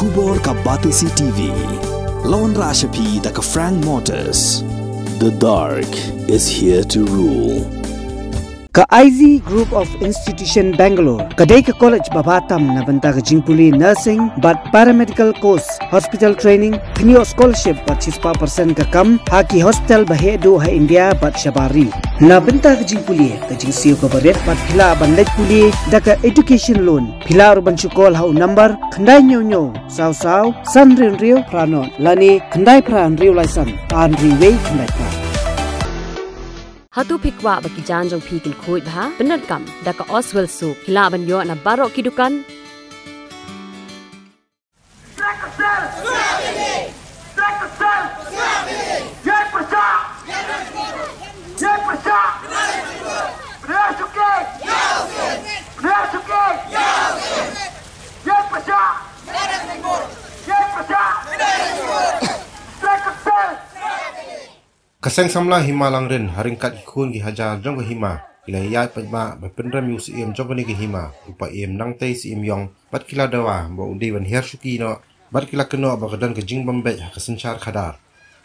Tubor ka Batisi TV. Lawan Rashapi da ka Frank Motors. The dark is here to rule. Ka IZ Group of Institution Bangalore, kadai ka college babatam na banta ka jingpuli nursing but paramedical course, hospital training, kniyo scholarship but 6% ka kam, haki hospital bahedo ha India but shabari. Na banta ka jingpuli ka jingsiyo ka baret but pila banlet puli da ka education loan. Pila urban chukol ha number khandai nyo saw san rio pranon lani khandai pran rio laisan an riway khandai pran. Hatu pikwa bagi janjong pikin kuit bah benar kam daka Oswell Soup hila banyo na barok kidukan. Kaseng samla hima langren haringkat ikun ki hajar jong ke hima ila yai patba bapendra museum jong ni ke hima upa em nang tai si em yong pat kila dawa bo undi ban her suki no bat kila keno ba gadan ke jing bambe ha kasenchar khadar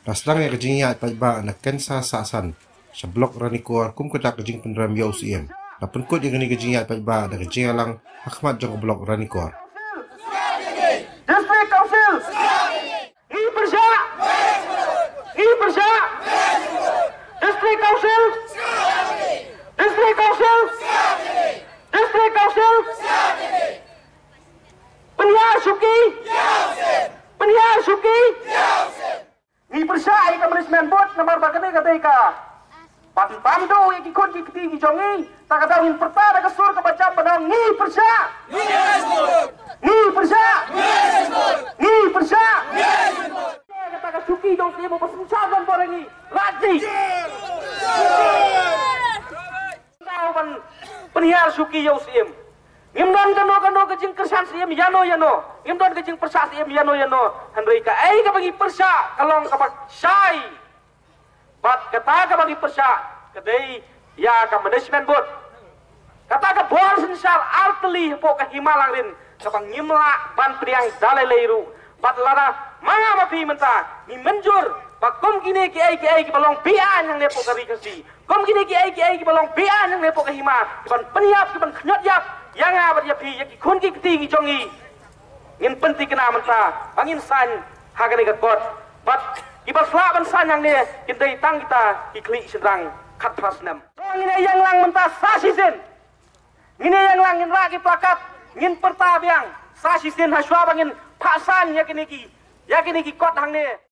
raslang ya ke jing yai patba na kensa sasan sablok ranikor kum kedak ke jing pendra museum na penkut yang ni ke jing yai patba da ke jing alang akhmat jong blok ranikor District Council District Council District Council District Council Penyiar Suki Ni persai ka management board nomor bagane ka Pandu yang ikut ki jongi tak ada in pertara ka sur ka baca padang ni persa Ni persa kata ka Suki jong dia mo pasensagan barang ni Raji Penyiar Suki yo sim. Imdon kano kejing kersan sim yano. Imdon kejing persa sim yano. Handai ka ai ka bagi persa kalong ka sai. Bat kata ka bagi persa kedai ya ka management board. Kata ka bor sensal altli po ka himalang rin ka bang ngimla ban priang dalai leiru. Bat lara manga mapi menta ni menjur Bakom kini ki ai balong pian yang lepo kari kasi. Kom kini ki ai balong pian yang lepo kahima. Kiban peniap kiban knyot yap yang abat yapi yaki kun ki keti ki jongi. Ngin penti kena menta bangin san hagane ka kot. Bat kiban slaban san yang ne kintai tang kita ikli sendrang kat prasnam. Ngine yang lang menta sasisen. Ngine yang lang ngin raki plakat ngin pertabiang sasisen haswa bangin pasan yakini ki kot hang ne.